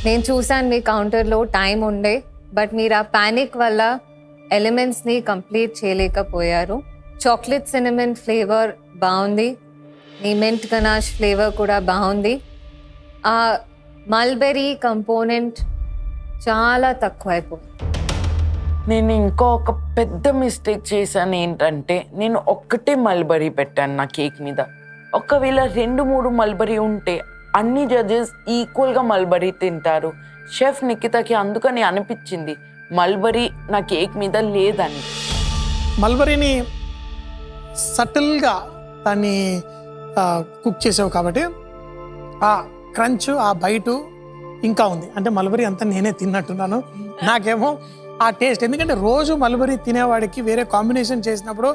నేను చూసాను మీ కౌంటర్లో టైం ఉండే, బట్ మీరు ఆ ప్యానిక్ వల్ల ఎలిమెంట్స్ని కంప్లీట్ చేయలేకపోయారు. చాక్లెట్ సినమన్ ఫ్లేవర్ బాగుంది, మీ మింట్ గనాష్ ఫ్లేవర్ కూడా బాగుంది. ఆ మల్బెరీ కంపోనెంట్ చాలా తక్కువ అయిపోయింది. నేను ఇంకో ఒక పెద్ద మిస్టేక్ చేశాను. ఏంటంటే నేను ఒక్కటే మల్బరీ పెట్టాను నా కేక్ మీద. ఒకవేళ 2-3 మల్బరీ ఉంటే అన్ని జడ్జెస్ ఈక్వల్గా మల్బరీ తింటారు. షెఫ్ నిఖితకి అందుకని అనిపించింది మల్బరీ నా కేక్ మీద లేదని. మల్బరీని సటిల్గా దాన్ని కుక్ చేసావు కాబట్టి ఆ క్రంచ్, ఆ బైటు ఇంకా ఉంది. అంటే మల్బరీ అంతా నేనే తిన్నట్టున్నాను. నాకేమో ఆ టేస్ట్, ఎందుకంటే రోజు మల్బరీ తినేవాడికి వేరే కాంబినేషన్ చేసినప్పుడు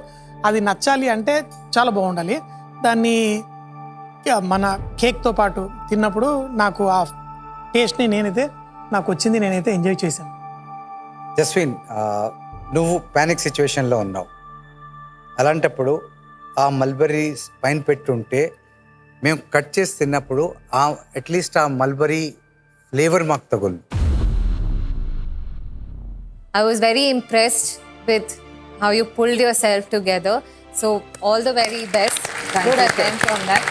అది నచ్చాలి అంటే చాలా బాగుండాలి. దాన్ని మన కేక్తో పాటు తిన్నప్పుడు నాకు ఆ టేస్ట్ని నాకు వచ్చింది, నేనైతే ఎంజాయ్ చేశాను. జస్విన్, నువ్వు ప్యానిక్ సిచ్యువేషన్లో ఉన్నావు. అలాంటప్పుడు ఆ మల్బరీ పైన పెట్టుంటే మేము కట్ చేసి తిన్నప్పుడు అట్లీస్ట్ ఆ మల్బరీ ఫ్లేవర్ మాకు తగులు. I was very impressed with how you pulled yourself together. So all the very best. Good attempt on that.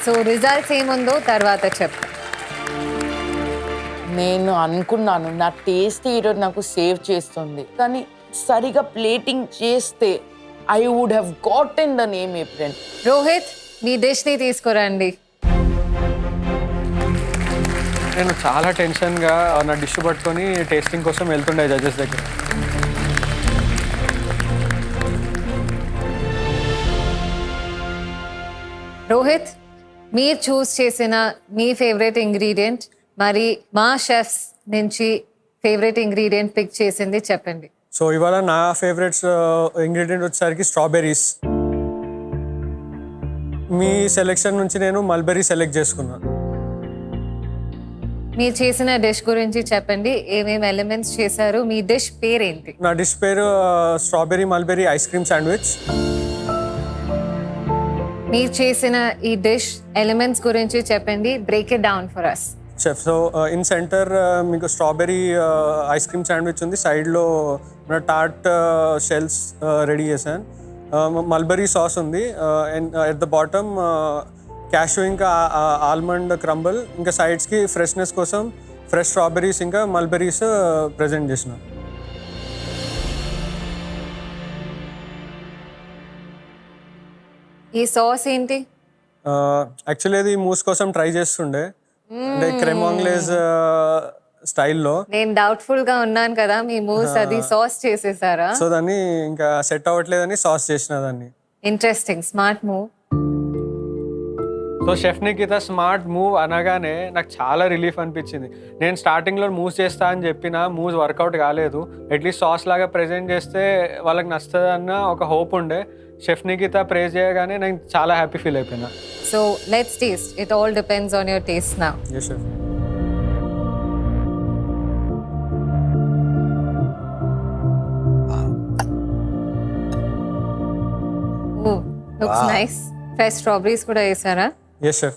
So results ఏముందో తర్వాత చెప్తా. నేను అనుకున్నాను నా టేస్ట్ ఈరోజు నాకు సేవ్ చేస్తుంది, కానీ సరిగా ప్లేటింగ్ చేస్తే I would have gotten the name apron. Rohit, మీ డిష్ని తీసుకురండి. నేను చాలా టెన్షన్గా నా డిష్ పట్టుకొని టేస్టింగ్ కోసం వెళ్తుండే జడ్జెస్ దగ్గర. రోహిత్, మీరు చూస్ చేసిన మీ ఫేవరెట్ ఇంగ్రీడియంట్, మరి మా షెఫ్స్ నుంచి ఫేవరెట్ ఇంగ్రీడియంట్ పిక్ చేసింది చెప్పండి. సో ఇవాళ నా ఫేవరెట్స్ ఇంగ్రీడియంట్ వచ్చేసరికి స్ట్రాబెర్రీస్. మీ సెలెక్షన్ నుంచి నేను మల్బెరీ సెలెక్ట్ చేసుకున్నాను. మీరు చేసిన డిష్ గురించి చెప్పండి, ఏమేమి ఎలిమెంట్స్ చేశారు, మీ డిష్ పేరేంటి? నా డిష్ పేరు strawberry mulberry ice cream sandwich. మీరు చేసిన ఈ డిష్ ఎలిమెంట్స్ గురించి చెప్పండి, break it down for us. Chef, so in center మీకు స్ట్రాబెరీ ఐస్ క్రీమ్ శాండ్విచ్ ఉంది, సైడ్లో మన టార్ట్ షెల్స్ రెడీ చేశాను. మల్బెరీ సాస్ ఉంది, and at the bottom cashew ఇంకా ఆల్మండ్ క్రంబల్, ఇంకా సైడ్స్కి ఫ్రెష్నెస్ కోసం ఫ్రెష్ స్ట్రాబెరీస్ ఇంకా మల్బెరీస్ ప్రజెంట్ చేసిన. ఈ సాస్ ఏంటి? యాక్చువల్లీ అది మూస్ కోసం ట్రై చేస్తుండే, అంటే క్రెమ్ ఆంగ్లేజ్ స్టైల్లో. నేను డౌట్ఫుల్ గా ఉన్నాను కదా, మీ మూస్ అది సాస్ చేసేసారా? సో దాన్ని ఇంకా సెట్ అవ్వట్లేదని సాస్ చేసిన దాన్ని. Interesting, smart move. So chef Nikhita smart move అనగానే నాకు చాలా రిలీఫ్ అనిపించింది. నేను స్టార్టింగ్లో మూవ్ చేస్తా అని చెప్పిన మూవ్ వర్కౌట్ కాలేదు. అట్లీస్ట్ సాస్ లాగా ప్రెజెంట్ చేస్తే వాళ్ళకి నచ్చుతుంది అన్న ఒక హోప్ ఉండే. షెఫ్ నిఖిత ప్రేజ్ చేయగానే నేను చాలా హ్యాపీ ఫీల్ అయిపోయినా. So let's taste. It all depends on your taste now. Yes, chef. Looks nice. Fresh strawberries కూడా వేసారా? Yes, chef.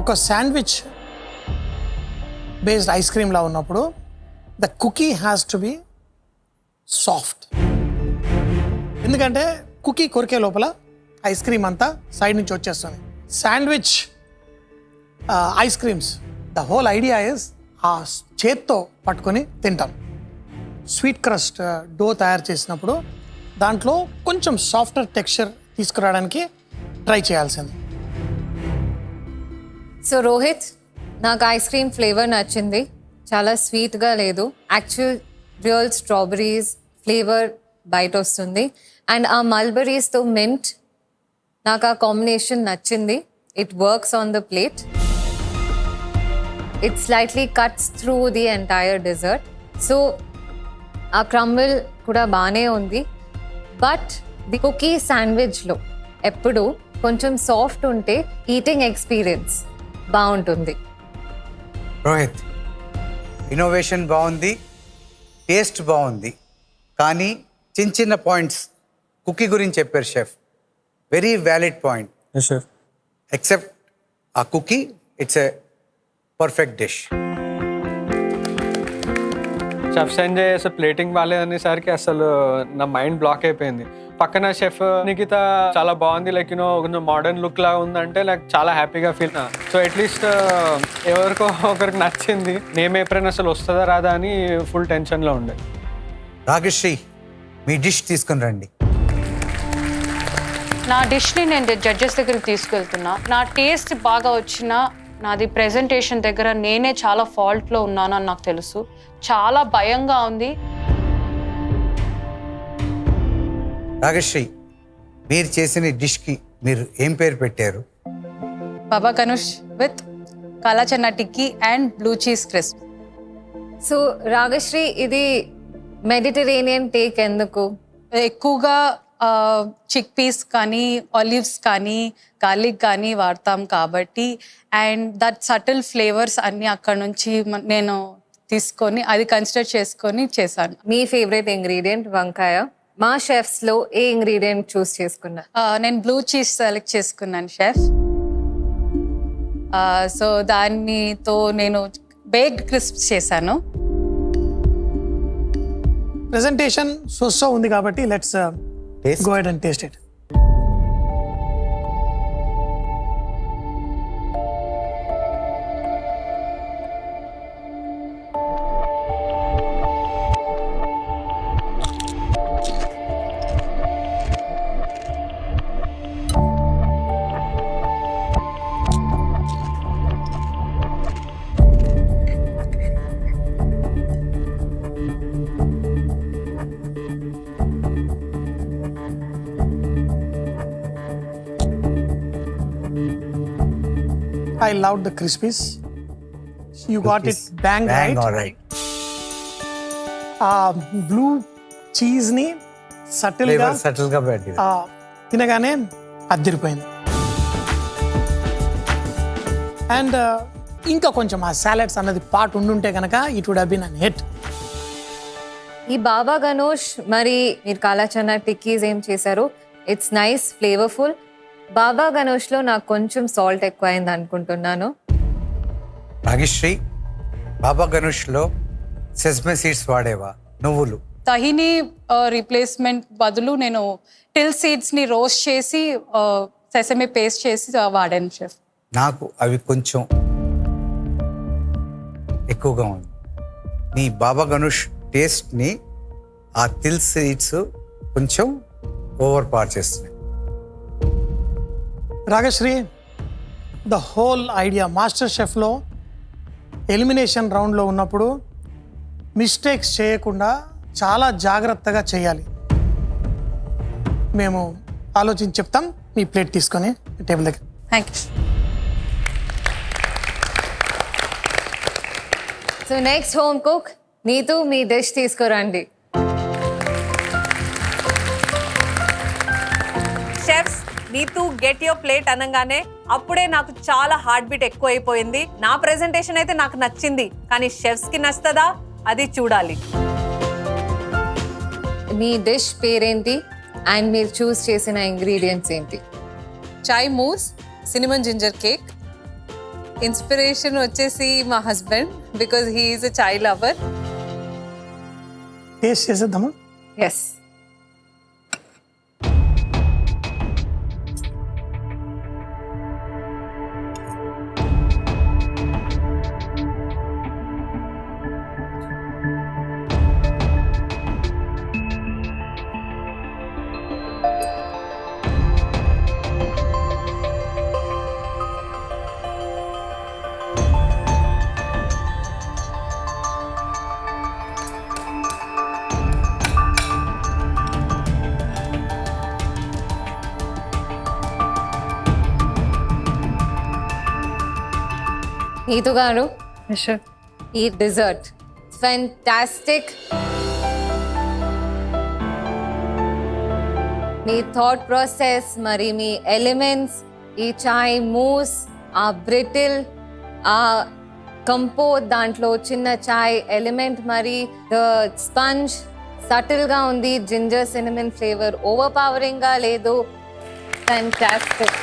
ఒక శాండ్విచ్ బేస్డ్ ఐస్ క్రీమ్లా ఉన్నప్పుడు the cookie has to be soft. ఎందుకంటే కుకీ కొరికే లోపల ఐస్ క్రీమ్ అంతా సైడ్ నుంచి వచ్చేస్తుంది. Sandwich ice creams, the whole idea is ఆ చేత్తో పట్టుకొని తింటాం. స్వీట్ క్రస్ట్ డో తయారు చేసినప్పుడు దాంట్లో కొంచెం సాఫ్టర్ టెక్స్చర్ తీసుకురావడానికి ట్రై చేయాల్సింది. సో రోహిత్, నాకు ఐస్ క్రీమ్ ఫ్లేవర్ నచ్చింది, చాలా స్వీట్గా లేదు. యాక్చువల్ రియల్ స్ట్రాబెరీస్ ఫ్లేవర్ బయట వస్తుంది. అండ్ ఆ మల్బెరీస్తో మింట్, నాకు ఆ కాంబినేషన్ నచ్చింది. It works on the plate. it slightly cuts through the entire dessert. So ఆ క్రంబుల్ కూడా బాగానే ఉంది. బట్ ది కుకీ శాండ్విచ్లో ఎప్పుడు కొంచెం సాఫ్ట్ ఉంటే ఈటింగ్ ఎక్స్పీరియన్స్ బాగుంటుంది. రోహిత్, ఇన్నోవేషన్ బాగుంది, టేస్ట్ బాగుంది, కానీ చిన్న చిన్న పాయింట్స్ కుకీ గురించి చెప్పారు chef. Very valid point. Yes, chef. Except ఆ cookie, it's a perfect dish. Chef Sanjay అసలు ప్లేటింగ్ బాగాలేదనేసరికి అసలు నా మైండ్ బ్లాక్ అయిపోయింది. పక్కన షెఫ్ నిఖిత చాలా బాగుంది, లైక్ యూనో కొంచెం మోడర్న్ లుక్ లాగా ఉందంటే నాకు చాలా హ్యాపీగా ఫీల్. సో అట్లీస్ట్ ఎవరికో ఒకరికి నచ్చింది. నేమ్ ఎప్పుడైనా అసలు వస్తుందా రాదా అని ఫుల్ టెన్షన్లో ఉండే. రాగశ్రీ, మీ డిష్ తీసుకుని రండి. నా డిష్ని నేను జడ్జెస్ దగ్గరికి తీసుకెళ్తున్నా. నా టేస్ట్ బాగా వచ్చినా నాది ప్రెజెంటేషన్ దగ్గర నేనే చాలా ఫాల్ట్లో ఉన్నాను అని నాకు తెలుసు. చాలా భయంగా ఉంది. రాగశ్రీ, మీరు చేసిన డిష్కి మీరు ఏం పేరు పెట్టారు? బాబా ganoush with kala chana tikki and blue cheese crisp. So Ragashree, ఇది మెడిటరేనియన్ టేక్ ఎందుకు? ఎక్కువగా చిక్ పీస్ కానీ ఆలివ్స్ కానీ గార్లిక్ కానీ వాడతాం కాబట్టి, అండ్ దట్ సటిల్ ఫ్లేవర్స్ అన్నీ అక్కడ నుంచి నేను తీసుకొని అది కన్సిడర్ చేసుకొని చేశాను. మీ ఫేవరెట్ ఇంగ్రీడియంట్ వంకాయ. మా షెఫ్స్లో ఏ ఇంగ్రీడియంట్ చూస్ చేసుకున్నా? నేను బ్లూ చీజ్ సెలెక్ట్ చేసుకున్నాను షెఫ్. సో దానితో నేను బేక్డ్ క్రిస్ప్స్ చేశాను. ప్రెజెంటేషన్ సో ఉంది కాబట్టి let's Taste? go ahead and taste it. I loved the crispies. You got it bang right. all right. Blue చీజ్ని సటిల్గా ఫ్లేవర్ సటిల్గా పెట్టింది. తినగానే అద్దరిపోయింది. అండ్ ఇంకా కొంచెం ఆ సాలెడ్స్ అన్నది పార్ట్ ఉండుంటే కనుక it would have been an hit. ఈ బాబా గనోష్ మరి మీరు కాలా చన్నా టిక్కీస్ ఏం చేశారు? It's nice, flavourful. బాబా గనోష్లో నాకు కొంచెం సాల్ట్ ఎక్కువైంది అనుకుంటున్నాను. రాగశ్రీ, బాబా గనుష్లో సెస్మే సీడ్స్ వాడేవా? నువ్వులు. తహిని రీప్లేస్మెంట్ బదులు నేను టిల్ సీడ్స్ని రోస్ట్ చేసి సెసమే పేస్ట్ చేసి వాడాను షెఫ్. నాకు అవి కొంచెం ఎక్కువగా ఉంది. నీ బాబా గనుష్ టేస్ట్ని ఆ తిల్ సీడ్స్ కొంచెం ఓవర్ పార్ చేస్తున్నాయి. Ragashree, the whole idea master షెఫ్లో ఎలిమినేషన్ రౌండ్లో ఉన్నప్పుడు మిస్టేక్స్ చేయకుండా చాలా జాగ్రత్తగా చేయాలి. మేము ఆలోచించి చెప్తాం. మీ ప్లేట్ తీసుకొని టేబుల్ దగ్గర. Thank you. So next home cook Neetu, మీ డిష్ తీసుకురండి. Chefs, Neetu get your plate అనగానే అప్పుడే నాకు చాలా హార్ట్ బీట్ ఎక్కువ అయిపోయింది. నా ప్రెజెంటేషన్ అయితే నాకు నచ్చింది, కానీ షెఫ్స్కి నచ్చుతుందా అది చూడాలి. మీ డిష్ పేరేంటి అండ్ మీరు చూస్ చేసిన ఇంగ్రీడియంట్స్ ఏంటి? Chai mousse cinnamon ginger cake. Inspiration వచ్చేసి మా husband, because he is a chai lover. Taste చేసేద్దామా? ఎస్. నీతు గారు, Sure. ఈ డిజర్ట్ ఫెంటాస్టిక్. మీ థాట్ ప్రాసెస్ మరి మీ ఎలిమెంట్స్, ఈ చాయ్ మూస్, ఆ బ్రిటిల్, ఆ కంపోజ్, దాంట్లో చిన్న చాయ్ ఎలిమెంట్, మరి ద స్పంజ్ సటిల్గా ఉంది. జింజర్ సినమన్ ఫ్లేవర్ ఓవర్ పవరింగ్గా లేదు. ఫెంటాస్టిక్.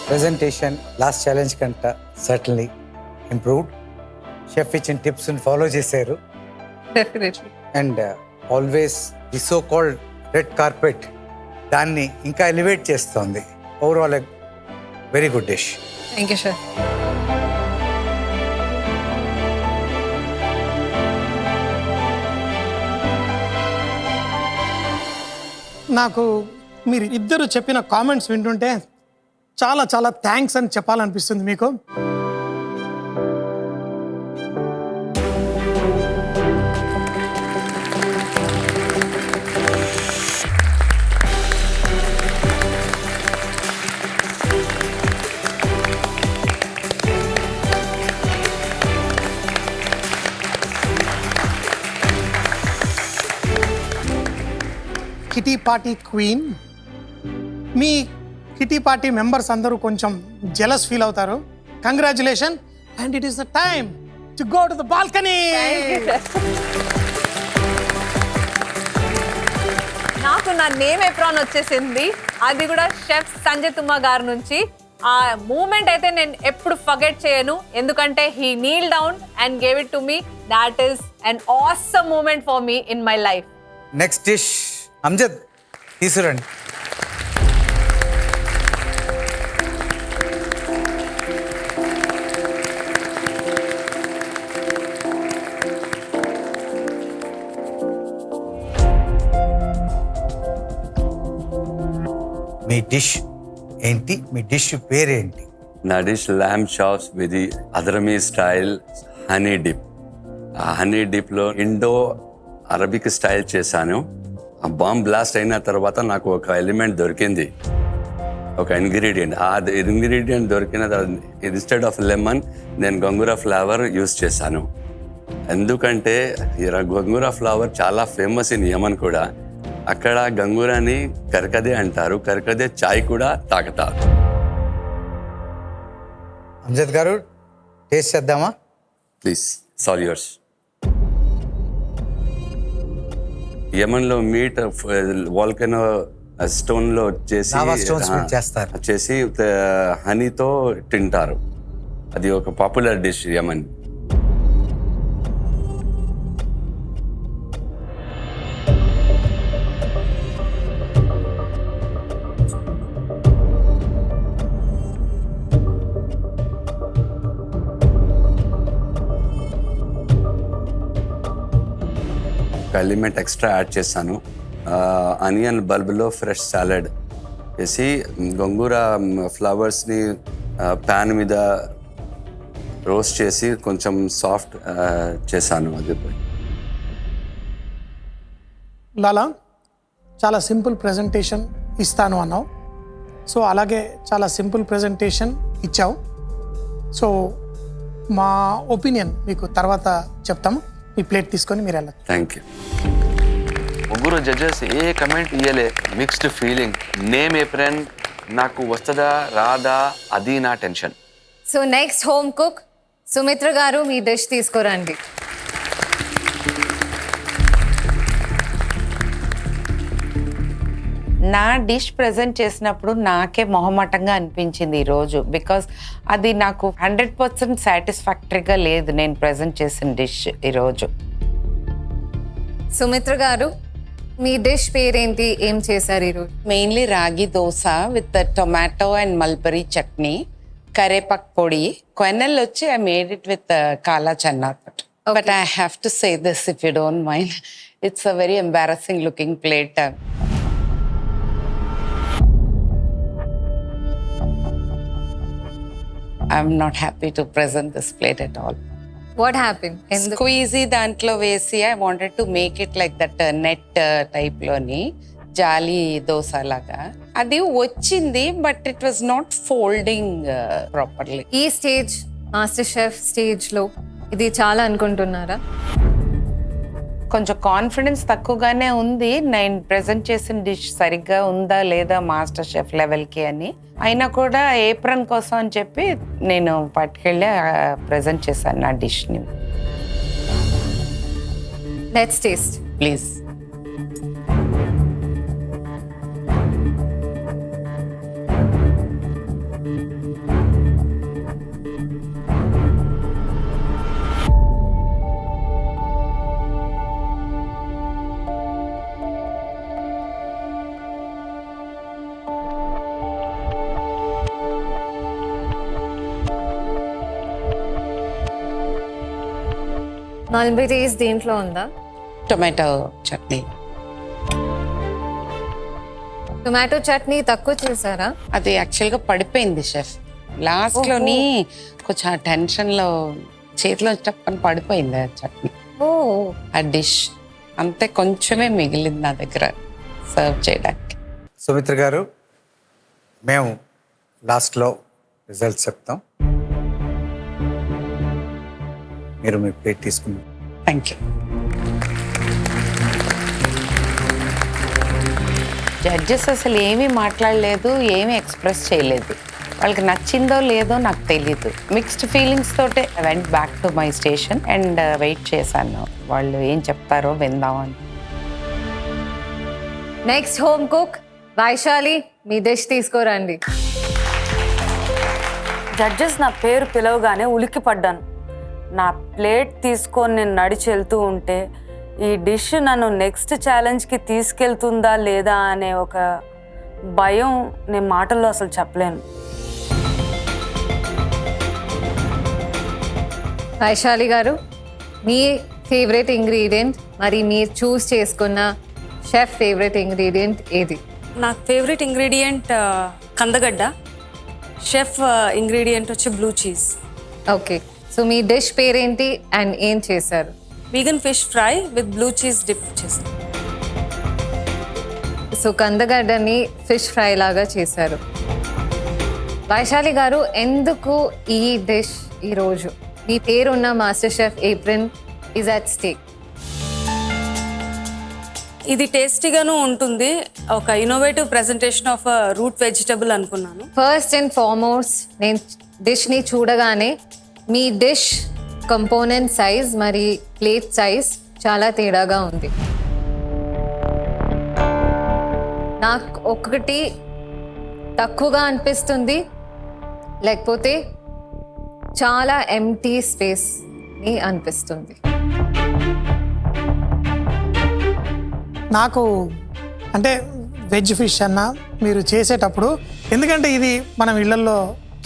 ప్రెజెంటేషన్ లాస్ట్ ఛాలెంజ్ కంట సర్టన్లీ ఇంప్రూవ్డ్. షెఫ్ ఇచ్చిన టిప్స్ని ఫాలో చేశారు. Definitely. And always the so called red carpet దాన్ని ఇంకా ఎలివేట్ చేస్తుంది. Overall very good dish. Thank you, chef. నాకు మీరు ఇద్దరు చెప్పిన కామెంట్స్ వింటుంటే చాలా చాలా థ్యాంక్స్ అని చెప్పాలనిపిస్తుంది మీకు. కిటీ పార్టీ క్వీన్, మీ కిటీ పార్టీ మెంబర్స్ అందరూ కొంచెం జెలస్ ఫీల్ అవుతారు. Congratulation and it is the time to go to the balcony. నాకు నా నేమ్ ఎప్రాన్ వచ్చేసింది, అది కూడా షెఫ్ సంజయ్ తుమ్మా గారి నుంచి. ఆ మూమెంట్ అయితే నేను ఎప్పుడు ఫర్గెట్ చేయను, ఎందుకంటే he kneel down and gave it to me. That is an awesome moment for me in my life. Next dish Amjad తీసుకురండి. మీ డిష్ ఏంటి? మీ డిష్ పేరేంటి? నా డిష్ ల్యామ్ చాప్స్ విత్ అదరమీ స్టైల్ హనీ డిప్. ఆ హనీ డిప్లో ఇండో అరబిక్ స్టైల్ చేశాను. ఆ బాంబ్ బ్లాస్ట్ అయిన తర్వాత నాకు ఒక ఎలిమెంట్ దొరికింది, ఒక ఇంగ్రీడియంట్. ఆ ఇంగ్రీడియంట్ దొరికిన తర్వాత ఇన్స్టెడ్ ఆఫ్ లెమన్ నేను గంగూరా ఫ్లేవర్ యూస్ చేశాను. ఎందుకంటే ఈ గంగూరా ఫ్లేవర్ చాలా ఫేమస్ ఇన్ యమన్ కూడా. అక్కడ గంగూరాని కర్కదే అంటారు, కర్కదే చాయ్ కూడా తాగుతారు. అమ్జద్ గారు టేస్ట్ చేద్దామా? ప్లీజ్, సాల్ యువర్స్. యమన్లో మీట్ వాల్కనో స్టోన్లో చేసి లావా stones మీద చేస్తారు. చేసి హనీతో తింటారు. అది ఒక పాపులర్ డిష్ యమన్. ఒక ఎలిమెంట్ ఎక్స్ట్రా యాడ్ చేశాను. ఆనియన్ బల్బ్లో ఫ్రెష్ సాలడ్ వేసి గంగూర ఫ్లవర్స్ని ప్యాన్ మీద రోస్ట్ చేసి కొంచెం సాఫ్ట్ చేశాను. అది లాలా, చాలా సింపుల్ ప్రజెంటేషన్ ఇస్తాను అన్నావు. సో అలాగే చాలా సింపుల్ ప్రజెంటేషన్ ఇచ్చావు. సో మా ఒపీనియన్ మీకు తర్వాత చెప్తాము. ఈ ప్లేట్ తీసుకొని మీరు వెళ్ళచ్చు. Thank you. ముగ్గురు జడ్జెస్ ఏ కమెంట్ ఇయ్యలే, మిక్స్డ్ ఫీలింగ్. నేమ్ ఎప్రన్ నాకు వస్తుందా రాదా అది నా tension. So next home cook Sumitra గారు, మీ డిష్ తీసుకురండి. నా డిష్ ప్రజెంట్ చేసినప్పుడు నాకే మొహమాటంగా అనిపించింది ఈరోజు. బికాస్ అది నాకు 100% సాటిస్ఫాక్టరీగా లేదు నేను ప్రజెంట్ చేసిన డిష్ ఈరోజు. సుమిత్ర గారు, మీ డిష్ పేరేంటి? ఏం చేశారు ఈరోజు? Mainly ragi dosa with tomato and mulberry chutney, కరేపాక్ పొడి. కొనల్ వచ్చి I made it with kala chana. But I have to say this if you don't mind, it's a very embarrassing looking plate. I'm not happy to present this plate at all. What happened? Squeezy దాంట్లో వేసి I wanted to make it like that net type లోని, జాలి దోశ లాగా అది వచ్చింది, but it was not folding properly. ఈ stage master chef స్టేజ్లో ఇది చాలా అనుకుంటున్నారా? కొంచెం కాన్ఫిడెన్స్ తక్కువగానే ఉంది, నేను ప్రెజెంట్ చేసిన డిష్ సరిగ్గా ఉందా లేదా మాస్టర్ షెఫ్ లెవెల్కి అని. అయినా కూడా ఏప్రన్ కోసం అని చెప్పి నేను పట్టుకెళ్ళి ప్రెజెంట్ చేశాను నా డిష్ని. Let's taste. ప్లీజ్. మల్బెరీస్ దీంట్లో ఉందా? టొమాటో చట్నీ. టొమాటో చట్నీ తక్కువ చేశారా? అది యాక్చువల్గా పడిపోయింది షెఫ్ లాస్ట్లోని, కొంచెం ఆ టెన్షన్లో చేతిలో చెప్పని పడిపోయింది ఆ చట్నీ. ఓ, ఆ డిష్ అంతే, కొంచెమే మిగిలింది నా దగ్గర సర్వ్ చేయడానికి. సుమిత్ర గారు, మేము లాస్ట్లో రిజల్ట్స్ చెప్తాం, మీరు మీ ప్లేట్ తీసుకున్నాం. Thank you. జడ్జెస్ అసలు ఏమీ మాట్లాడలేదు, ఏమీ ఎక్స్ప్రెస్ చేయలేదు. వాళ్ళకి నచ్చిందో లేదో నాకు తెలీదు. మిక్స్డ్ ఫీలింగ్స్ తోటే went back to my station and wait చేశాను వాళ్ళు ఏం చెప్తారో విందామని. నెక్స్ట్ హోమ్ కుక్ వైశాలి, మీ డిష్ తీసుకోరండి. జడ్జెస్ నా పేరు పిలవగానే ఉలిక్కి పడ్డాను. నా ప్లేట్ తీసుకొని నేను నడిచి వెళ్తూ ఉంటే ఈ డిష్ నన్ను నెక్స్ట్ ఛాలెంజ్కి తీసుకెళ్తుందా లేదా అనే ఒక భయం నేను మాటల్లో అసలు చెప్పలేను. వైశాలి గారు, మీ ఫేవరెట్ ఇంగ్రీడియంట్, మరి మీరు చూస్ చేసుకున్న షెఫ్ ఫేవరెట్ ఇంగ్రీడియంట్ ఏది? నా ఫేవరెట్ ఇంగ్రీడియంట్ కందగడ్డ, షెఫ్ ఇంగ్రీడియంట్ వచ్చి బ్లూ చీజ్. ఓకే, సో మీ డిష్ పేరేంటి అండ్ ఏం చేశారు? Vegan fish fry with blue cheese dip చేశాను. సో కందగడ్డని ఫిష్ ఫ్రై లాగా చేశారు. వైశాలి గారు, ఎందుకు ఈ డిష్ ఈరోజు మీ పేరున్న MasterChef apron is at stake? ఇది టేస్టీగాను ఉంటుంది, ఒక innovative presentation of root vegetable అనుకున్నాను. ఫస్ట్ అండ్ ఫార్మోస్ట్ నేను డిష్ని చూడగానే మీ డిష్ కంపోనెంట్ సైజ్ మరి ప్లేట్ సైజ్ చాలా తేడాగా ఉంది. నాకు ఒకటి తక్కువగా అనిపిస్తుంది, లేకపోతే చాలా ఎంటీ స్పేస్ని అనిపిస్తుంది. నాకు అంటే వెజ్ ఫిష్ అన్న మీరు చేసేటప్పుడు, ఎందుకంటే ఇది మనం ఇళ్ళల్లో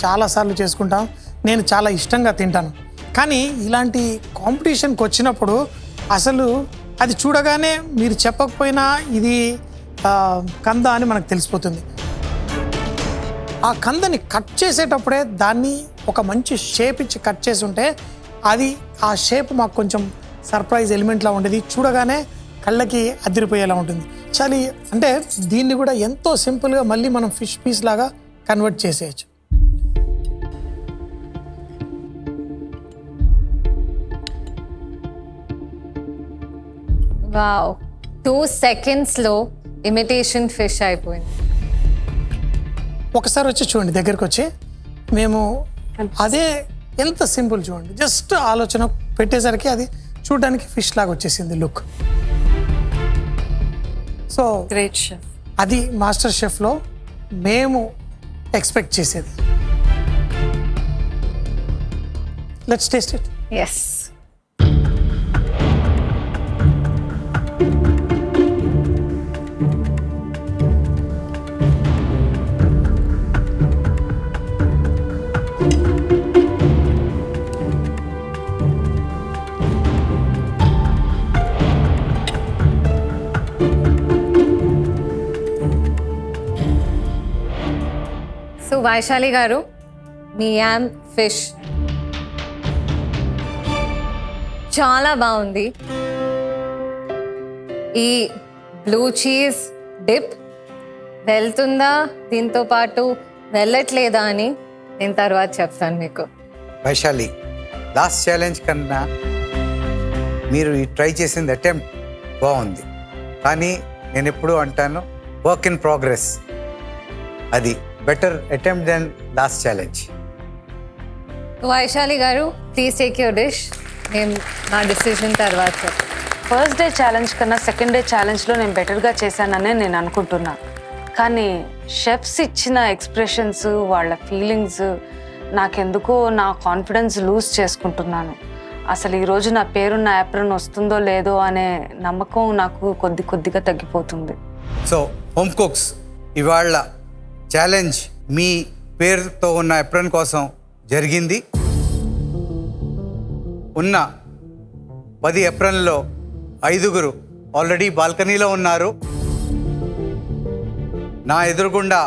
చాలాసార్లు చేసుకుంటాం, నేను చాలా ఇష్టంగా తింటాను. కానీ ఇలాంటి కాంపిటీషన్కి వచ్చినప్పుడు అసలు అది చూడగానే మీరు చెప్పకపోయినా ఇది కంద అని మనకు తెలిసిపోతుంది. ఆ కందని కట్ చేసేటప్పుడే దాన్ని ఒక మంచి షేప్ ఇచ్చి కట్ చేసి ఉంటే అది ఆ షేప్ మాకు కొంచెం సర్ప్రైజ్ ఎలిమెంట్లా ఉండేది, చూడగానే కళ్ళకి అదిరిపోయేలా ఉంటుంది. చాలా అంటే దీన్ని కూడా ఎంతో సింపుల్గా మళ్ళీ మనం ఫిష్ పీస్ లాగా కన్వర్ట్ చేసేయచ్చు. వావ్, 2 సెకండ్స్లో ఇమిటేషన్ ఫిష్ అయిపోయింది. ఒకసారి వచ్చి చూడండి, దగ్గరికి వచ్చి మేము అదే ఎంత సింపుల్ చూడండి, జస్ట్ ఆలోచన పెట్టేసరికి అది చూడడానికి ఫిష్ లాగా వచ్చేసింది లుక్. So great chef. అది మాస్టర్ షెఫ్లో మేము ఎక్స్పెక్ట్ చేసేది. Let's taste it. Yes. So Vaishali garu, మీ యామ్ ఫిష్ చాలా బాగుంది. ఈ బ్లూ చీజ్ డిప్ వెళ్తుందా దీంతో పాటు వెళ్ళట్లేదా అని నేను తర్వాత చెప్తాను మీకు. వైశాలి, లాస్ట్ ఛాలెంజ్ కన్నా మీరు ఈ ట్రై చేసింది అటెంప్ట్ బాగుంది, కానీ నేను ఎప్పుడూ అంటాను వర్క్ ఇన్ ప్రోగ్రెస్. అది better attempt then last challenge. Vaishali garu please take your dish. నేను నా డిసిజన్ తర్వాత చెప్తాను. ఫస్ట్ డే ఛాలెంజ్ కన్నా సెకండ్ డే ఛాలెంజ్లో నేను బెటర్గా చేశాననే నేను అనుకుంటున్నా. కానీ షెఫ్స్ ఇచ్చిన ఎక్స్ప్రెషన్స్, వాళ్ళ ఫీలింగ్స్ నాకెందుకో నా కాన్ఫిడెన్స్ లూజ్ చేసుకుంటున్నాను. అసలు ఈరోజు నా పేరున్న యాప్రన్ వస్తుందో లేదో అనే నమ్మకం నాకు కొద్దిగా తగ్గిపోతుంది. సో హోమ్ కుక్స్, ఇవాళ ఛాలెంజ్ మీ పేరుతో ఉన్న ఎప్రన్ కోసం జరిగింది. ఉన్న 10 ఎప్రన్లో 5 ఆల్రెడీ బాల్కనీలో ఉన్నారు. నా ఎదురుగుండా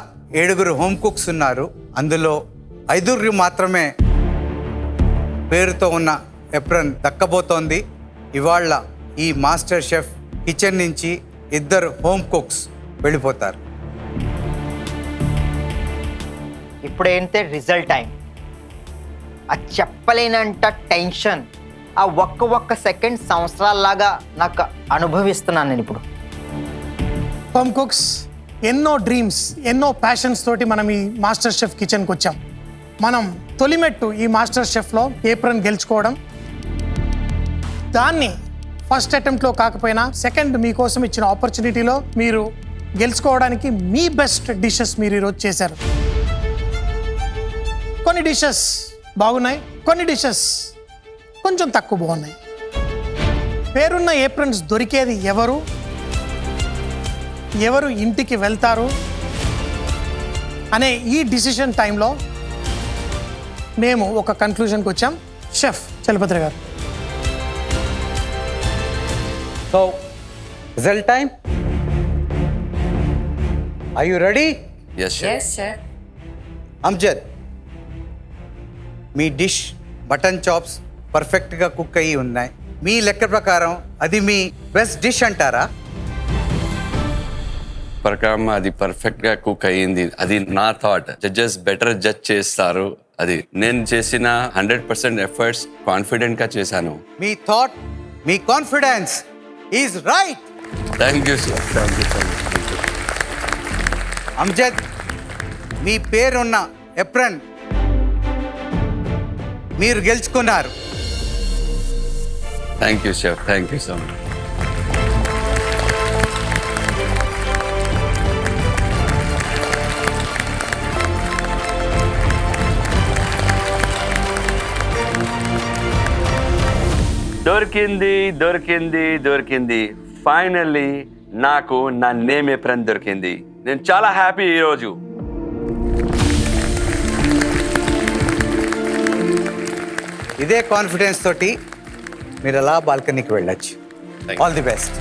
7 హోమ్ కుక్స్ ఉన్నారు. అందులో 5 మాత్రమే పేరుతో ఉన్న ఎప్రన్ దక్కబోతోంది. ఇవాళ ఈ మాస్టర్ షెఫ్ కిచెన్ నుంచి 2 హోమ్ కుక్స్ వెళ్ళిపోతారు. ఇప్పుడు ఏంటంటే రిజల్ట్ టైం. ఆ చెప్పలేనంత టెన్షన్, ఆ ఒక్క సెకండ్ సంవత్సరాల్లాగా నాకు అనుభవిస్తున్నాను నేను ఇప్పుడు. హోమ్ కుక్స్, ఎన్నో డ్రీమ్స్, ఎన్నో ప్యాషన్స్ తోటి మనం ఈ మాస్టర్ షెఫ్ కిచెన్కి వచ్చాం. మనం తొలిమెట్టు ఈ మాస్టర్ షెఫ్లో ఏప్రన్ గెలుచుకోవడం. దాన్ని ఫస్ట్ అటెంప్ట్లో కాకపోయినా సెకండ్ మీకోసం ఇచ్చిన ఆపర్చునిటీలో మీరు గెలుచుకోవడానికి మీ బెస్ట్ డిషెస్ మీరు ఈరోజు చేశారు. కొన్ని డిషెస్ బాగున్నాయి, కొన్ని డిషెస్ కొంచెం తక్కువ బాగున్నాయి. పేరున్న ఏప్రన్స్ దొరికేది ఎవరు ఇంటికి వెళ్తారు అనే ఈ డిసిషన్ టైంలో మేము ఒక కన్క్లూజన్కి వచ్చాం. Chef Chalapathi garu, so result time. Are you ready? Yes, chef. Amjad, మీ డిష్ మటన్ చాప్స్ పర్ఫెక్ట్గా కుక్ అయ్యి ఉన్నాయి. మీ లెక్క ప్రకారం అది మీ బెస్ట్ డిష్ అంటారా? ప్రకారం అది పర్ఫెక్ట్గా కుక్ అయ్యింది. అది నా థాట్. జడ్జెస్ బెటర్ జడ్జ్ చేస్తారు. అది నేను చేసిన 100% ఎఫర్ట్స్ కాన్ఫిడెంట్గా చేశాను. మీ థాట్, మీ confidence is right. Thank you sir, thank you so much. Amjad, మీ పేరున్న ఎప్రన్ మీరు గెలుచుకున్నారు. Thank you chef, thank you so much. దొరికింది. ఫైనల్లీ నాకు నా నేమ్ ఎప్రన్ దొరికింది. నేను చాలా హ్యాపీ ఈరోజు. ఇదే కాన్ఫిడెన్స్ తోటి మీరు అలా బాల్కనీకి వెళ్ళొచ్చు. All the best.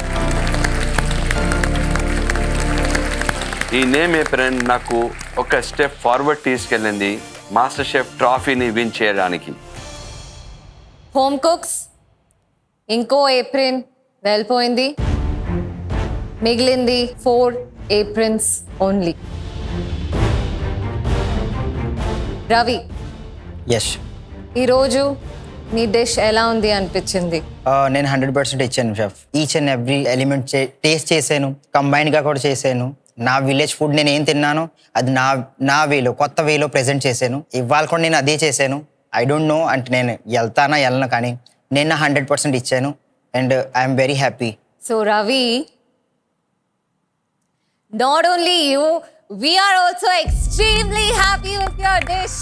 ఈ నేమ్ ఎప్రన్ నాకు ఒక స్టెప్ ఫార్వర్డ్ తీసుకెళ్ళింది మాస్టర్ షెఫ్ ట్రాఫీని విన్ చేయడానికి. హోమ్ కుక్స్, ఇంకో ఏప్రిన్ వెళ్ళిపోయింది. మిగిలింది 4 ఏప్రిన్స్ ఓన్లీ. రవి, ఎస్, ఈరోజు మీ డిష్ ఎలా ఉంది అనిపించింది? నేను 100% ఇచ్చాను chef. Each and every element taste చేశాను, కంబైన్డ్గా కూడా చేశాను. నా విలేజ్ ఫుడ్ నేను ఏం తిన్నానో అది నా వేలో, కొత్త వేలో ప్రజెంట్ చేశాను. ఇవాళ కూడా నేను అదే చేశాను. ఐ డోంట్ నో అంటే నేను వెళ్ళను, కానీ నేను 100% ఇచ్చాను and I'm very happy. So Ravi, not only you, we are also extremely happy with your dish.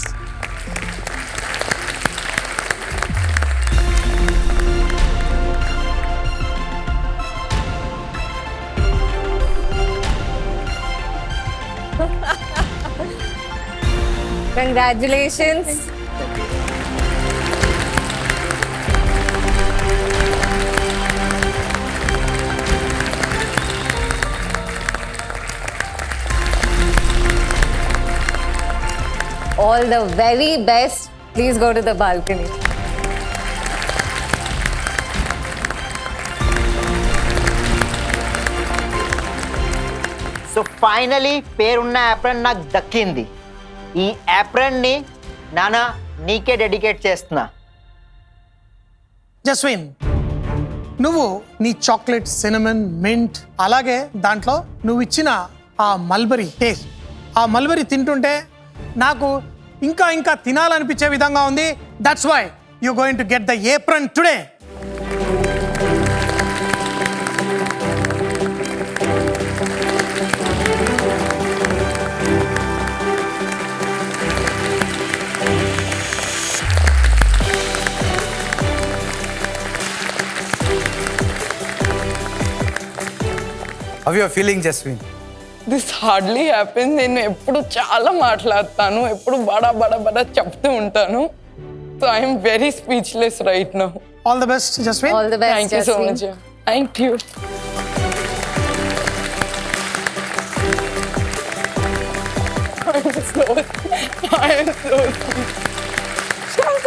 Congratulations. All the very best. Please go to the balcony. So finally పేరున్న యాప్రన్ నాకు దక్కింది. ఈ యాప్రన్ని నాన్న నీకే డెడికేట్ చేస్తున్నా. జస్విన్, నువ్వు నీ చాక్లెట్, సినమన్, మింట్, అలాగే దాంట్లో నువ్వు ఇచ్చిన ఆ మల్బరీ టేస్ట్, ఆ మల్బరీ తింటుంటే నాకు ఇంకా ఇంకా తినాలనిపించే విధంగా ఉంది. That's why you going to get the apron today. How you are feeling, Jaswin? This hardly happen. నేను ఎప్పుడు చాలా మాట్లాడతాను, ఎప్పుడు బడా బడా బడా చెప్తూ ఉంటాను. So I'm very speechless right now. All the best Jaswin. All the best. Thank you so much. Thank you.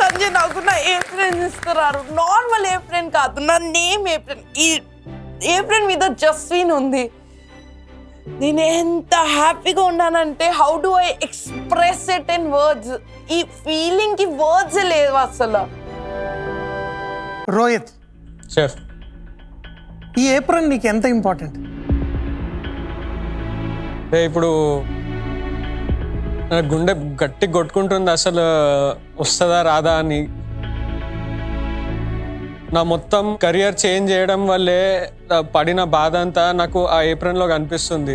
Sanjay నాకు నా ఏప్రిన్ ఇస్తున్నారు. నార్మల్ ఏప్రిన్ కాదు, నా నేమ్ ఏప్రిన్. ఈ ఏప్రిన్ మీద జస్విన్ ఉంది. నేను ఎంత హ్యాపీగా ఉన్నానంటే how do I express it in words. ఈ ఫీలింగ్ కి వర్డ్స్ లేవు అసలు. రోహిత్, చెఫ్, ఈ ఏప్రిన్ నీకు ఎంత ఇంపార్టెంట్? ఇప్పుడు నా గుండె గట్టి కొట్టుకుంటుంది, అసలు వస్తుందా రాదా అని. నా మొత్తం కెరియర్ చేంజ్ చేయడం వల్లే పడిన బాధ అంతా నాకు ఆ ఏప్రిన్లో కనిపిస్తుంది.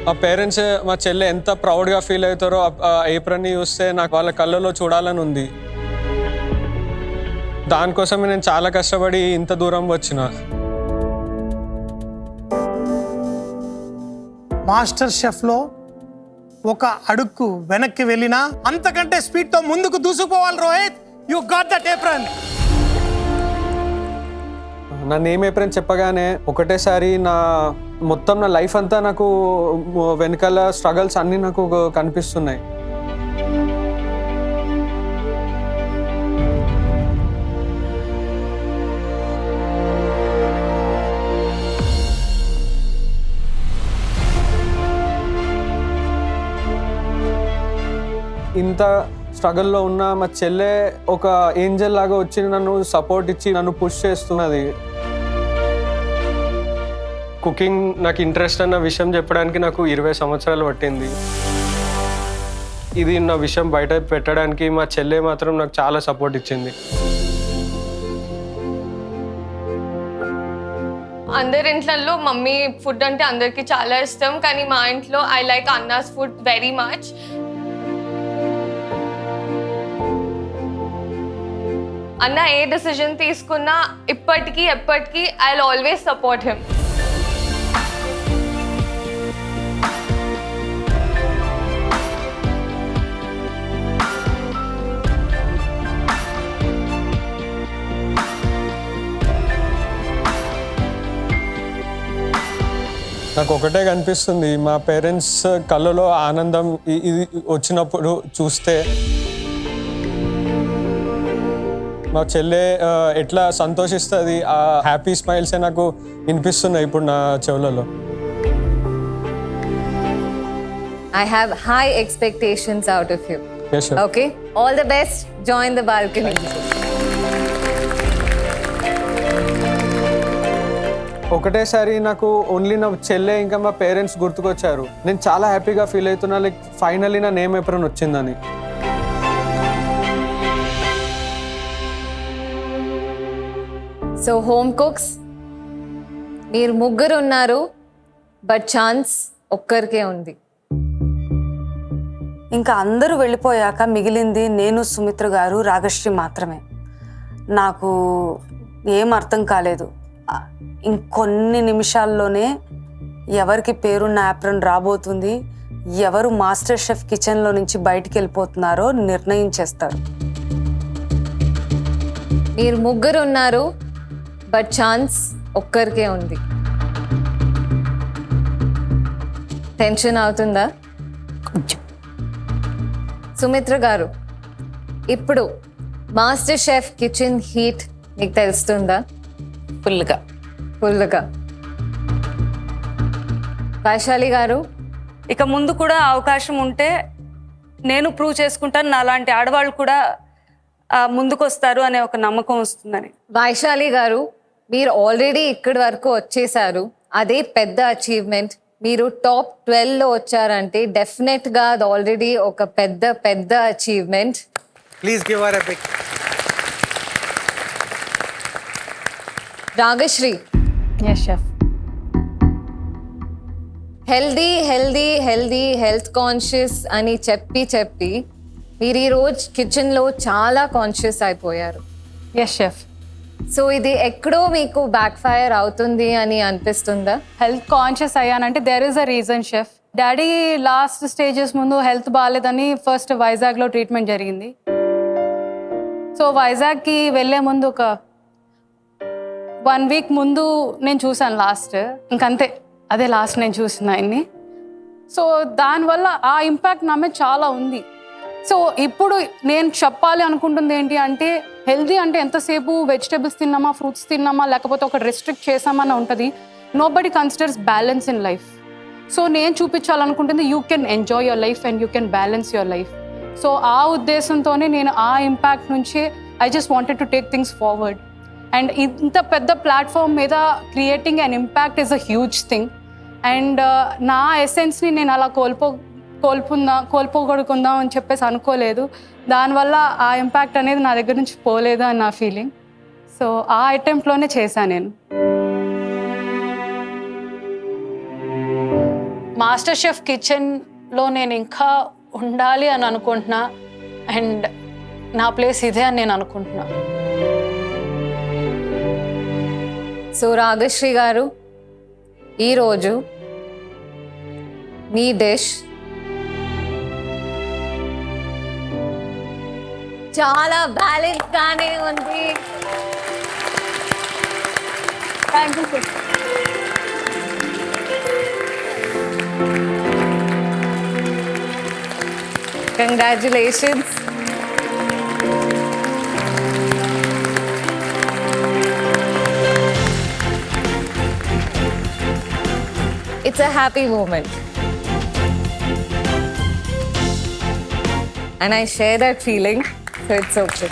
మా పేరెంట్స్, మా చెల్లె ఎంత ప్రౌడ్గా ఫీల్ అవుతారో ఆ ఏప్రిన్ని చూస్తే నాకు వాళ్ళ కళ్ళలో చూడాలని ఉంది. దానికోసమే నేను చాలా కష్టపడి ఇంత దూరం వచ్చిన. మాస్టర్ షెఫ్లో ఒక అడుగు వెనక్కి వెళ్ళినా అంతకంటే స్పీడ్తో ముందుకు దూసుకుపోవాలి Rohit. You got that apron. నా నేమ్ ఏప్రిన్ చెప్పగానే ఒకటేసారి నా మొత్తం నా లైఫ్ అంతా నాకు వెనకాల స్ట్రగల్స్ అన్నీ నాకు కనిపిస్తున్నాయి. ఇంత స్ట్రగల్లో ఉన్న మా చెల్లె ఒక ఏంజల్ లాగా వచ్చి నన్ను సపోర్ట్ ఇచ్చి నన్ను పుష్ చేస్తున్నది. కుకింగ్ నాకు ఇంట్రెస్ట్ అన్న విషయం చెప్పడానికి నాకు 20 సంవత్సరాలు పట్టింది. ఇది నా విషయం బయట పెట్టడానికి మా చెల్లె మాత్రం నాకు చాలా సపోర్ట్ ఇచ్చింది. అందరి ఇంట్లో మమ్మీ ఫుడ్ అంటే అందరికి చాలా ఇష్టం, కానీ మా ఇంట్లో ఐ లైక్ అన్నాస్ ఫుడ్ వెరీ మచ్. అన్న ఏ డిసిజన్ తీసుకున్నా ఇప్పటికీ ఎప్పటికీ I will always support him. నాకు ఒకటే కనిపిస్తుంది, మా పేరెంట్స్ కళ్ళలో ఆనందం ఇది వచ్చినప్పుడు చూస్తే మా చెల్లె ఎట్లా సంతోషిస్తుంది, ఆ హ్యాపీ స్మైల్సే నాకు వినిపిస్తున్నాయి ఇప్పుడు నా చెవులలో. I have high expectations out of you. Yes, sir. Okay? All the best. Join the balcony. ఒకటేసారి నాకు ఓన్లీ నా చెల్లె ఇంకా మా పేరెంట్స్ గుర్తుకొచ్చారు. నేను చాలా హ్యాపీగా ఫీల్ అవుతున్నా, లైక్ ఫైనల్లీ నా నేమ్ ఏప్రిన్ వచ్చిందని. సో హోమ్ కుక్స్ మీరు ముగ్గురు ఉన్నారు, బట్ ఛాన్స్ ఒక్కరికే ఉంది. ఇంకా అందరూ వెళ్ళిపోయాక మిగిలింది నేను, సుమిత్ర గారు, రాగశ్రీ మాత్రమే. నాకు ఏం అర్థం కాలేదు. ఇంకొన్ని నిమిషాల్లోనే ఎవరికి పేరున్న యాప్రన్ రాబోతుంది, ఎవరు మాస్టర్ షెఫ్ కిచెన్లో నుంచి బయటికి వెళ్ళిపోతున్నారో నిర్ణయించేస్తారు. మీరు ముగ్గురు ఉన్నారు, బట్ ఛాన్స్ ఒక్కరికే ఉంది. టెన్షన్ అవుతుందా? సుమిత్ర గారు, ఇప్పుడు మాస్టర్ షెఫ్ కిచెన్ హీట్ మీకు తెలుస్తుందా? ఫుల్గా. వైశాలి గారు, ఇక ముందు కూడా అవకాశం ఉంటే నేను ప్రూవ్ చేసుకుంటాను, నాలాంటి ఆడవాళ్ళు కూడా ముందుకు వస్తారు అనే ఒక నమ్మకం వస్తుందని. వైశాలి గారు, మీరు ఆల్రెడీ ఇక్కడి వరకు వచ్చేసారు, అదే పెద్ద అచీవ్మెంట్. మీరు టాప్ 12లో వచ్చారంటే డెఫినెట్గా అది ఆల్రెడీ ఒక పెద్ద achievement. Please give her a big. Ragashree, yes chef. Health conscious అని చెప్పి మీరు ఈరోజు కిచెన్లో చాలా కాన్షియస్ అయిపోయారు. Yes chef. సో ఇది ఎక్కడో మీకు బ్యాక్ ఫైర్ అవుతుంది అని అనిపిస్తుందా? హెల్త్ కాన్షియస్ అయ్యానంటే there is a reason chef. Daddy last stages ముందు హెల్త్ బాగాలేదని ఫస్ట్ వైజాగ్లో ట్రీట్మెంట్ జరిగింది. సో వైజాగ్కి వెళ్ళే ముందు ఒక 1 వీక్ ముందు నేను చూసాను లాస్ట్. ఇంకంతే, అదే లాస్ట్ నేను చూసిన ఆయన్ని. సో దానివల్ల ఆ ఇంపాక్ట్ నా మీద చాలా ఉంది. సో ఇప్పుడు నేను చెప్పాలి అనుకుంటుంది ఏంటి అంటే, హెల్దీ అంటే ఎంతసేపు వెజిటేబుల్స్ తిన్నామా, ఫ్రూట్స్ తిన్నామా, లేకపోతే ఒక రెస్ట్రిక్ట్ చేసామని ఉంటుంది. Nobody considers balance in life. So నేను చూపించాలనుకుంటుంది you can enjoy your life and you can balance your life. So ఆ ఉద్దేశంతోనే నేను ఆ ఇంపాక్ట్ నుంచి I just wanted to take things forward. And ఇంత పెద్ద ప్లాట్ఫామ్ మీద creating an impact is a huge thing. And నా ఎసెన్స్ని నేను అలా కోల్పోగొడుకుందాం అని చెప్పేసి అనుకోలేదు. దానివల్ల ఆ ఇంపాక్ట్ అనేది నా దగ్గర నుంచి పోలేదు అని నా ఫీలింగ్. సో ఆ అటెంప్ట్లోనే చేశాను నేను. మాస్టర్ షెఫ్ కిచెన్లో నేను ఇంకా ఉండాలి అని అనుకుంటున్నా. అండ్ నా ప్లేస్ ఇదే అని నేను అనుకుంటున్నా. సో రాగశ్రీ గారు, ఈరోజు మీ డిష్ చాలా బ్యాలెన్స్ గానే ఉంది. Thank you sir. Congratulations. It's a happy moment. And I share that feeling, so it's okay.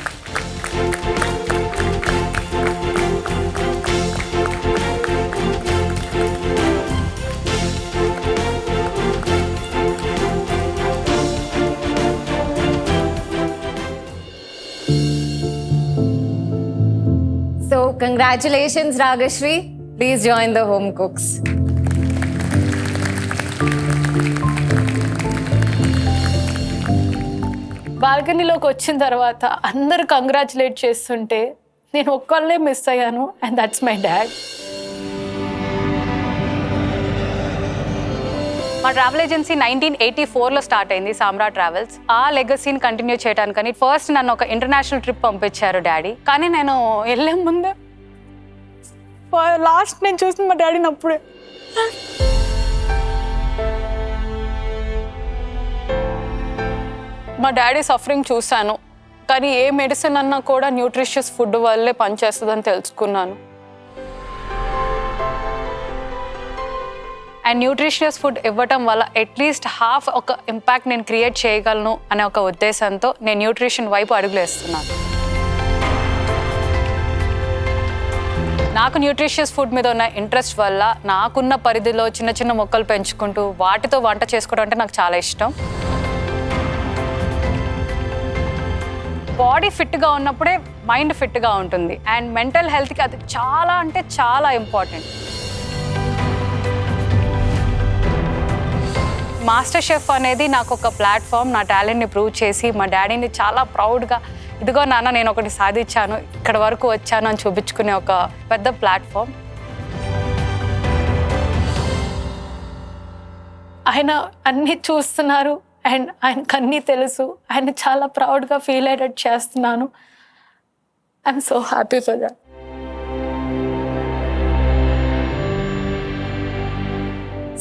So congratulations, Ragashri. Please join the home cooks. బాల్కనీలోకి వచ్చిన తర్వాత అందరూ కంగ్రాచులేట్ చేస్తుంటే నేను ఒక్కళ్ళే మిస్ అయ్యాను, అండ్ దట్స్ మై డాడ్. మా ట్రావెల్ ఏజెన్సీ 1984లో స్టార్ట్ అయింది, సామ్రా travels. ఆ లెగసీని కంటిన్యూ చేయడానికని ఫస్ట్ నన్ను ఒక ఇంటర్నేషనల్ ట్రిప్ పంపించారు డాడీ. కానీ నేను వెళ్ళే ముందే లాస్ట్ నేను చూసిన మా డాడీని అప్పుడే. మా డాడీ సఫరింగ్ చూశాను, కానీ ఏ మెడిసిన్ అన్నా కూడా న్యూట్రిషియస్ ఫుడ్ వల్లే పనిచేస్తుందని తెలుసుకున్నాను. అండ్ న్యూట్రిషియస్ ఫుడ్ ఇవ్వటం వల్ల అట్లీస్ట్ హాఫ్ ఒక ఇంపాక్ట్ నేను క్రియేట్ చేయగలను అనే ఒక ఉద్దేశంతో నేను న్యూట్రిషన్ వైపు అడుగులేస్తున్నాను. నాకు న్యూట్రిషియస్ ఫుడ్ మీద ఉన్న ఇంట్రెస్ట్ వల్ల నాకున్న పరిధిలో చిన్న చిన్న మొక్కలు పెంచుకుంటూ వాటితో వంట చేసుకోవడం అంటే నాకు చాలా ఇష్టం. బాడీ ఫిట్గా ఉన్నప్పుడే మైండ్ ఫిట్గా ఉంటుంది, అండ్ మెంటల్ హెల్త్కి అది చాలా అంటే చాలా ఇంపార్టెంట్. మాస్టర్ షెఫ్ అనేది నాకు ఒక ప్లాట్ఫామ్, నా టాలెంట్ని ప్రూవ్ చేసి మా డాడీని చాలా ప్రౌడ్గా, ఇదిగో నాన్న నేను ఒకటి సాధించాను, ఇక్కడ వరకు వచ్చాను అని చూపించుకునే ఒక పెద్ద ప్లాట్ఫామ్. ఆయన అన్నీ చూస్తున్నారు అండ్ ఆయనకు అన్నీ తెలుసు. ఆయన చాలా ప్రౌడ్గా ఫీల్ అయ్యేటట్టు చేస్తున్నాను. I'm so happy for that.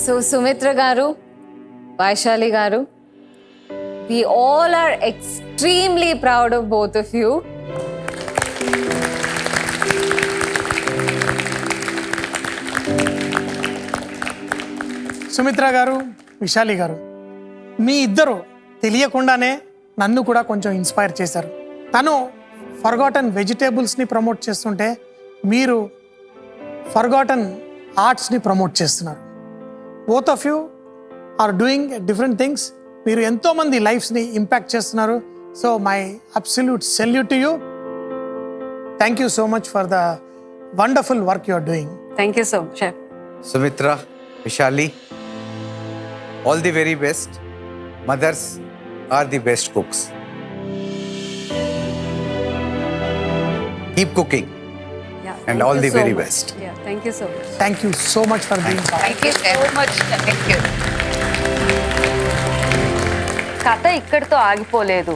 So Sumitra గారు, వైశాలి గారు, we all are extremely proud of both of you. Sumitra గారు, విశాలి గారు, మీ ఇద్దరు తెలియకుండానే నన్ను కూడా కొంచెం ఇన్స్పైర్ చేశారు. తను ఫర్గాటన్ వెజిటేబుల్స్ని ప్రమోట్ చేస్తుంటే మీరు ఫర్గాటన్ ఆర్ట్స్ని ప్రమోట్ చేస్తున్నారు. Both of you are doing different things. మీరు ఎంతోమంది లైఫ్స్ని ఇంపాక్ట్ చేస్తున్నారు. So my absolute salute to you. Thank you so much for the wonderful work you are doing. Thank you so much. Sumitra, Vishali, all the very best. Mothers are the best cooks. Keep cooking and all the very best. Yeah, thank you so much. Thank you so much for being part. Thank you so much. Thank you. కథ ఇక్కడితో ఆగిపోలేదు.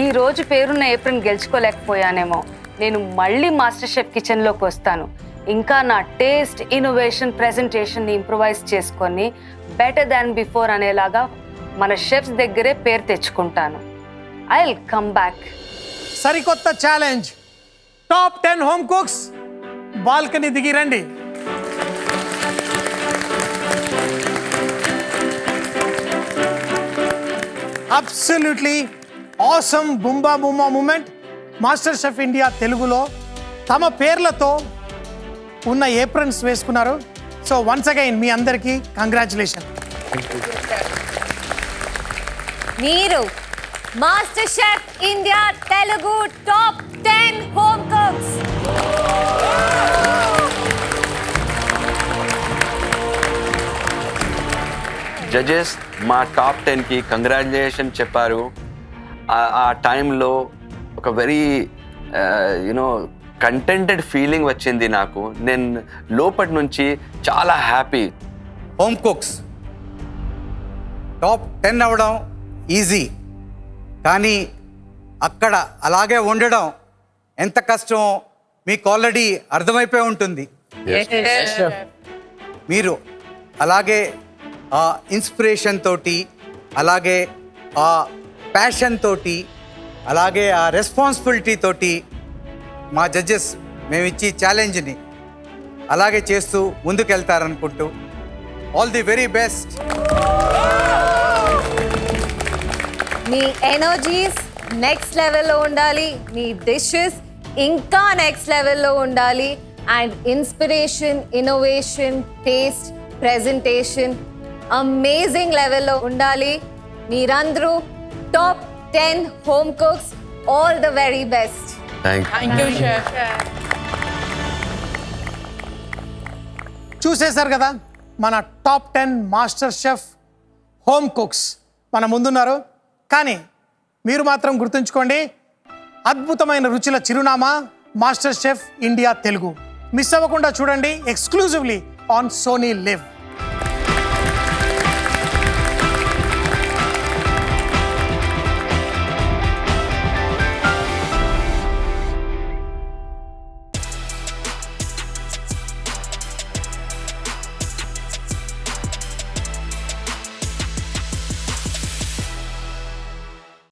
ఈ రోజు పేరున్న April గెలుచుకోలేకపోయానేమో. నేను మళ్ళీ master chef కిచెన్లోకి వస్తాను. ఇంకా నా టేస్ట్, ఇన్నోవేషన్, ప్రెజెంటేషన్ని ఇంప్రూవైజ్ చేసుకొని బెటర్ దాన్ బిఫోర్ అనేలాగా మన షెఫ్స్ దగ్గరే పేరు తెచ్చుకుంటాను. I will come back. సరికొత్త challenge, top 10 home cooks balcony దిగి రండి. అబ్సల్యూట్లీ ఆసమ్ బుంబా బుంబా మూమెంట్. మాస్టర్ షెఫ్ ఇండియా తెలుగులో తమ పేర్లతో ఉన్న ఏప్రన్స్ వేసుకున్నారు. సో వన్స్ అగైన్ మీ అందరికీ కంగ్రాచులేషన్. మీరు master chef India Telugu top 10 home cooks. Judges మా టాప్ 10కి కంగ్రాచులేషన్ చెప్పారు. ఆ టైంలో ఒక వెరీ యునో కంటెంటెడ్ ఫీలింగ్ వచ్చింది నాకు. నేను లోపటి నుంచి చాలా హ్యాపీ. హోమ్ కుక్స్ టాప్ 10 అవ్వడం ఈజీ, కానీ అక్కడ అలాగే ఉండడం ఎంత కష్టమో మీకు ఆల్రెడీ అర్థమైపోయి ఉంటుంది. మీరు అలాగే ఆ ఇన్స్పిరేషన్ తోటి, అలాగే ఆ ప్యాషన్ తోటి, అలాగే ఆ రెస్పాన్సిబిలిటీ తోటి మా జడ్జెస్ మేము ఇచ్చి ఛాలెంజ్ని అలాగే చేస్తూ ముందుకెళ్తారనుకుంటూ ఆల్ ది వెరీ బెస్ట్. మీ ఎనర్జీస్ నెక్స్ట్ లెవెల్లో ఉండాలి, మీ డిషెస్ ఇంకా నెక్స్ట్ లెవెల్లో ఉండాలి, and inspiration, innovation, taste, presentation amazing లెవెల్లో ఉండాలి. మీరందరూ top 10 home cooks. All the very best. చూసేశారు కదా మన top 10 MasterChef home cooks మన ముందున్నారు. కానీ మీరు మాత్రం గుర్తుంచుకోండి, అద్భుతమైన రుచుల చిరునామా MasterChef India Telugu. Miss అవ్వకుండా చూడండి, ఎక్స్క్లూజివ్లీ ఆన్ సోనీ లివ్.